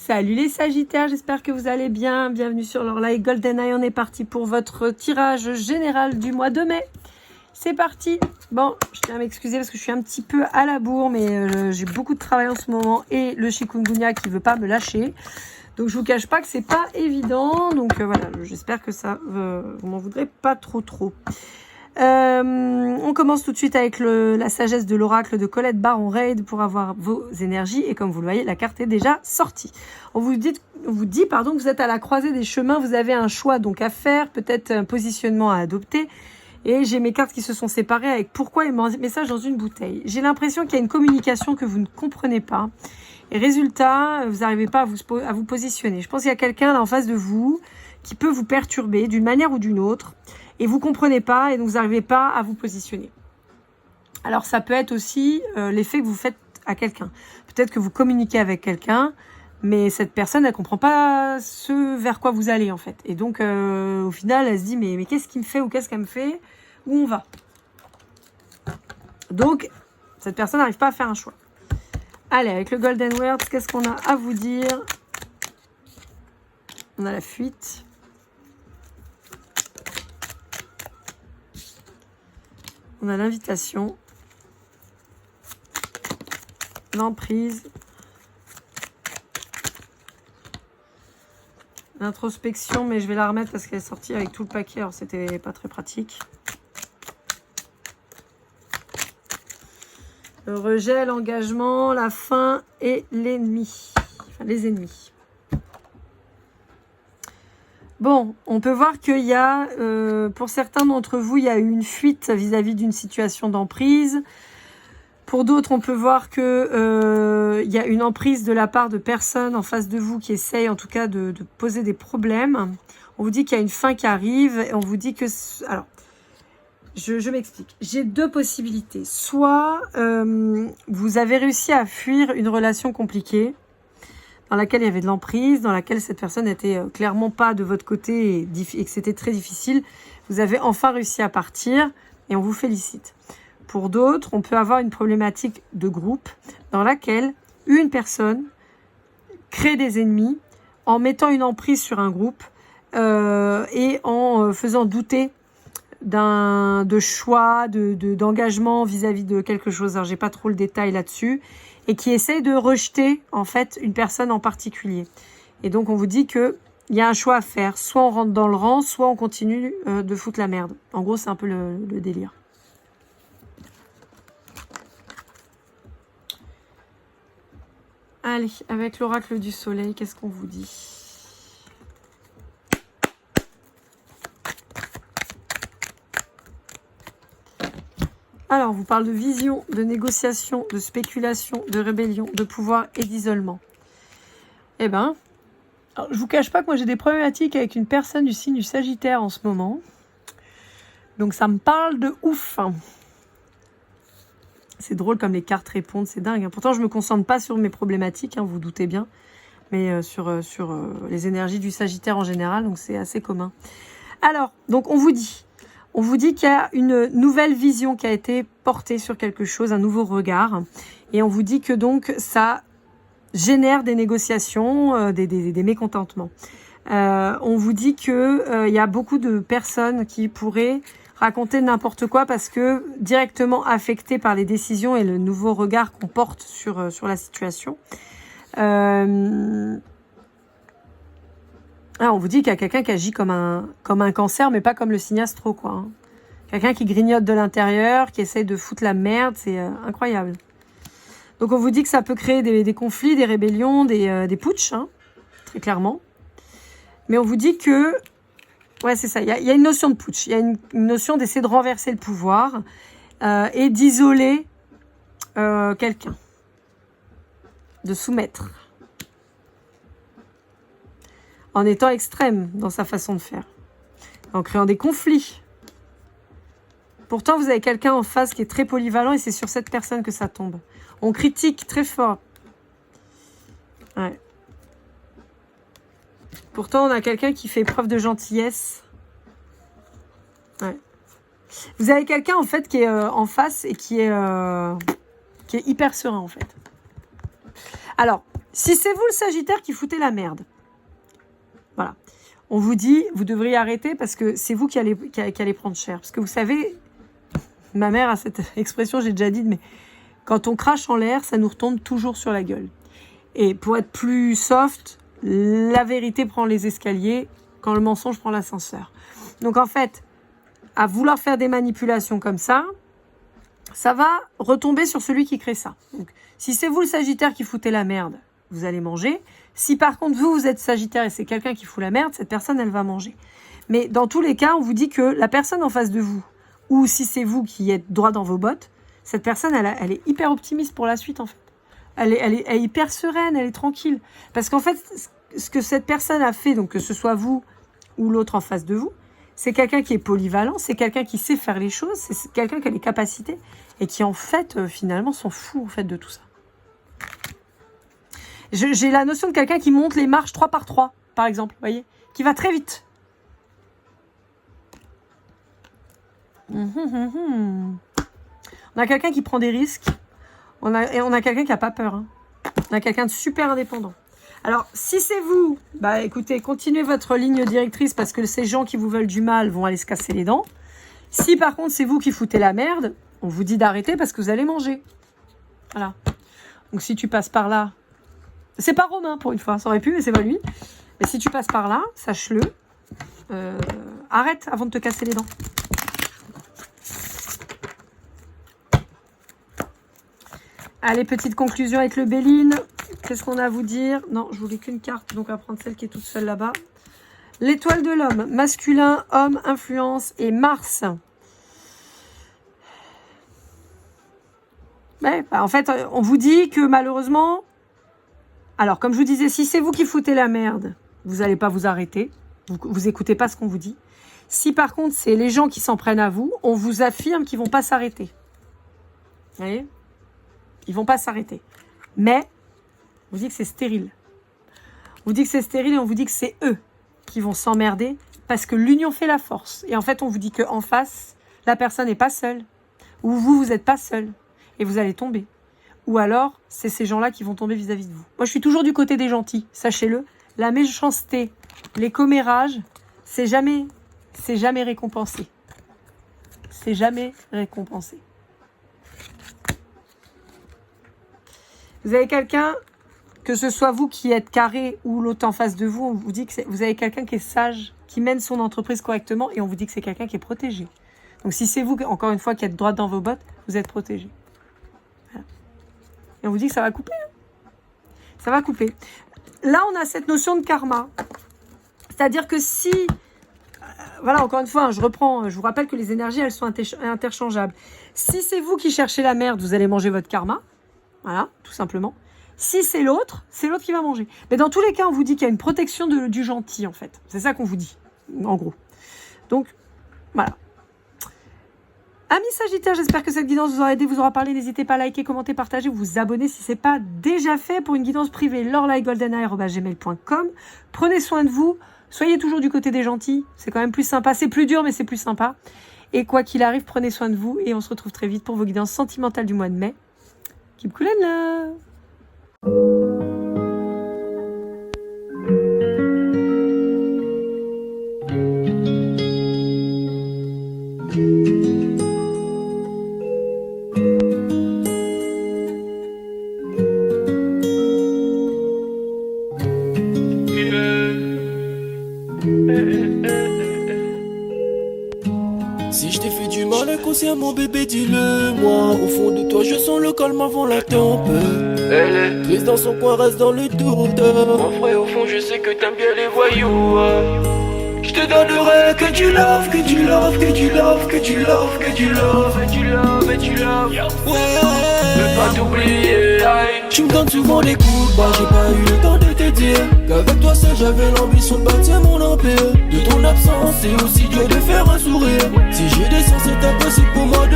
Salut les Sagittaires, j'espère que vous allez bien. Bienvenue sur l'Orlaï GoldenEye. On est parti pour votre tirage général du mois de mai. C'est parti. Bon, je tiens à m'excuser parce que je suis un petit peu à la bourre, mais j'ai beaucoup de travail en ce moment et le chikungunya qui veut pas me lâcher. Donc je vous cache pas que c'est pas évident. Donc voilà, j'espère que ça, vous m'en voudrez pas trop. On commence tout de suite avec la sagesse de l'oracle de Colette Baron Raid pour avoir vos énergies. Et comme vous le voyez, la carte est déjà sortie. On vous dit que vous êtes à la croisée des chemins. Vous avez un choix donc à faire, peut-être un positionnement à adopter. Et j'ai mes cartes qui se sont séparées avec pourquoi et message dans une bouteille. J'ai l'impression qu'il y a une communication que vous ne comprenez pas. Et résultat, vous n'arrivez pas à vous positionner. Je pense qu'il y a quelqu'un là en face de vous qui peut vous perturber d'une manière ou d'une autre. Et vous ne comprenez pas et donc vous n'arrivez pas à vous positionner. Alors ça peut être aussi l'effet que vous faites à quelqu'un. Peut-être que vous communiquez avec quelqu'un, mais cette personne, elle ne comprend pas ce vers quoi vous allez en fait. Et donc au final, elle se dit mais qu'est-ce qu'il me fait ou qu'est-ce qu'elle me fait? Où on va? Donc cette personne n'arrive pas à faire un choix. Allez, avec le Golden Words, qu'est-ce qu'on a à vous dire? On a la fuite. On a l'invitation, l'emprise, l'introspection, mais je vais la remettre parce qu'elle est sortie avec tout le paquet, alors c'était pas très pratique. Le rejet, l'engagement, la fin et l'ennemi, enfin les ennemis. Bon, on peut voir qu'il y a, pour certains d'entre vous, il y a eu une fuite vis-à-vis d'une situation d'emprise. Pour d'autres, on peut voir que il y a une emprise de la part de personnes en face de vous qui essayent en tout cas de poser des problèmes. On vous dit qu'il y a une fin qui arrive et on vous dit que... Alors, je m'explique. J'ai deux possibilités. Soit vous avez réussi à fuir une relation compliquée, dans laquelle il y avait de l'emprise, dans laquelle cette personne n'était clairement pas de votre côté et que c'était très difficile. Vous avez enfin réussi à partir et on vous félicite. Pour d'autres, on peut avoir une problématique de groupe dans laquelle une personne crée des ennemis en mettant une emprise sur un groupe et en faisant douter de choix, d'engagement vis-à-vis de quelque chose. Alors, j'ai pas trop le détail là-dessus. Et qui essaye de rejeter, en fait, une personne en particulier. Et donc, on vous dit qu'il y a un choix à faire. Soit on rentre dans le rang, soit on continue de foutre la merde. En gros, c'est un peu le délire. Allez, avec l'oracle du soleil, qu'est-ce qu'on vous dit ? Alors, on vous parle de vision, de négociation, de spéculation, de rébellion, de pouvoir et d'isolement. Eh ben, je vous cache pas que moi j'ai des problématiques avec une personne du signe du Sagittaire en ce moment. Donc ça me parle de ouf. C'est drôle comme les cartes répondent, c'est dingue. Pourtant, je me concentre pas sur mes problématiques, vous doutez bien, mais sur les énergies du Sagittaire en général, donc c'est assez commun. Alors, donc on vous dit qu'il y a une nouvelle vision qui a été portée sur quelque chose, un nouveau regard. Et on vous dit que donc ça génère des négociations, des mécontentements. On vous dit que y a beaucoup de personnes qui pourraient raconter n'importe quoi parce que directement affectées par les décisions et le nouveau regard qu'on porte sur la situation. Ah, on vous dit qu'il y a quelqu'un qui agit comme un cancer, mais pas comme le signe astro, quoi. Quelqu'un qui grignote de l'intérieur, qui essaye de foutre la merde, c'est incroyable. Donc on vous dit que ça peut créer des conflits, des rébellions, des putschs, très clairement. Mais on vous dit que... Ouais, c'est ça, il y a une notion de putsch, il y a une notion d'essayer de renverser le pouvoir et d'isoler quelqu'un, de soumettre. En étant extrême dans sa façon de faire, en créant des conflits. Pourtant, vous avez quelqu'un en face qui est très polyvalent et c'est sur cette personne que ça tombe. On critique très fort. Ouais. Pourtant, on a quelqu'un qui fait preuve de gentillesse. Ouais. Vous avez quelqu'un en fait qui est en face et qui est hyper serein en fait. Alors, Si c'est vous le Sagittaire qui foutez la merde, voilà. On vous dit, vous devriez arrêter parce que c'est vous qui allez prendre cher. Parce que vous savez, ma mère a cette expression, j'ai déjà dit, mais quand on crache en l'air, ça nous retombe toujours sur la gueule. Et pour être plus soft, la vérité prend les escaliers quand le mensonge prend l'ascenseur. Donc en fait, à vouloir faire des manipulations comme ça va retomber sur celui qui crée ça. Donc, si c'est vous le Sagittaire qui foutez la merde, vous allez manger. Si par contre vous êtes Sagittaire et c'est quelqu'un qui fout la merde, cette personne elle va manger. Mais dans tous les cas, on vous dit que la personne en face de vous, ou si c'est vous qui êtes droit dans vos bottes, cette personne elle est hyper optimiste pour la suite en fait. Elle est hyper sereine, elle est tranquille. Parce qu'en fait, ce que cette personne a fait, donc que ce soit vous ou l'autre en face de vous, c'est quelqu'un qui est polyvalent, c'est quelqu'un qui sait faire les choses, c'est quelqu'un qui a les capacités et qui en fait finalement s'en fout en fait de tout ça. J'ai la notion de quelqu'un qui monte les marches 3 par 3, par exemple, vous voyez, qui va très vite. On a quelqu'un qui prend des risques, on a quelqu'un qui n'a pas peur. Hein. On a quelqu'un de super indépendant. Alors, si c'est vous, bah écoutez, continuez votre ligne directrice parce que ces gens qui vous veulent du mal vont aller se casser les dents. Si par contre c'est vous qui foutez la merde, on vous dit d'arrêter parce que vous allez manger. Voilà. Donc si tu passes par là, c'est pas Romain pour une fois, ça aurait pu mais c'est pas lui. Mais si tu passes par là, sache-le, arrête avant de te casser les dents. Allez, petite conclusion avec le Béline. Qu'est-ce qu'on a à vous dire? Non, je voulais qu'une carte, donc on va prendre celle qui est toute seule là-bas. L'étoile de l'homme, masculin, homme, influence et Mars. Ouais, bah en fait, on vous dit que malheureusement... Alors, comme je vous disais, si c'est vous qui foutez la merde, vous n'allez pas vous arrêter. Vous écoutez pas ce qu'on vous dit. Si par contre, c'est les gens qui s'en prennent à vous, on vous affirme qu'ils vont pas s'arrêter. Vous voyez? Ils vont pas s'arrêter. Mais, on vous dit que c'est stérile. On vous dit que c'est stérile et on vous dit que c'est eux qui vont s'emmerder parce que l'union fait la force. Et en fait, on vous dit qu'en face, la personne n'est pas seule. Ou vous n'êtes pas seul. Et vous allez tomber. Ou alors, c'est ces gens-là qui vont tomber vis-à-vis de vous. Moi, je suis toujours du côté des gentils, sachez-le. La méchanceté, les commérages, c'est jamais récompensé. C'est jamais récompensé. Vous avez quelqu'un, que ce soit vous qui êtes carré ou l'autre en face de vous, on vous dit que vous avez quelqu'un qui est sage, qui mène son entreprise correctement et on vous dit que c'est quelqu'un qui est protégé. Donc si c'est vous, encore une fois, qui êtes droit dans vos bottes, vous êtes protégé. Voilà. Et on vous dit que ça va couper. Hein. Ça va couper. Là, on a cette notion de karma. C'est-à-dire que si... voilà, encore une fois, je reprends, je vous rappelle que les énergies, elles sont interchangeables. Si c'est vous qui cherchez la merde, vous allez manger votre karma. Voilà, tout simplement. Si c'est l'autre qui va manger. Mais dans tous les cas, on vous dit qu'il y a une protection du gentil, en fait. C'est ça qu'on vous dit, en gros. Donc, voilà. Amis Sagittaires, j'espère que cette guidance vous aura aidé, vous aura parlé. N'hésitez pas à liker, commenter, partager, vous abonner si ce n'est pas déjà fait. Pour une guidance privée, lorlaigoldeneye@gmail.com. Prenez soin de vous. Soyez toujours du côté des gentils. C'est quand même plus sympa. C'est plus dur, mais c'est plus sympa. Et quoi qu'il arrive, prenez soin de vous. Et on se retrouve très vite pour vos guidances sentimentales du mois de mai. Keep cool and love. Si je t'ai fait du mal inconsciemment bébé dis-le moi. Au fond de toi je sens le calme avant la tempête. Elle est triste dans son coin, reste dans le doute. Mon frère au fond je sais que t'aimes bien les voyous. Je te donnerai que du love, que du love, que du love, que du love, que du love, et du love, et du love. Ouais, ne pas t'oublier. Tu me donnes souvent des coups de barre, j'ai pas eu le temps de te dire qu'avec toi seul j'avais l'ambition de bâtir mon empire. De ton absence c'est aussi dur de faire un sourire. Si j'ai des sens c'est impossible pour moi de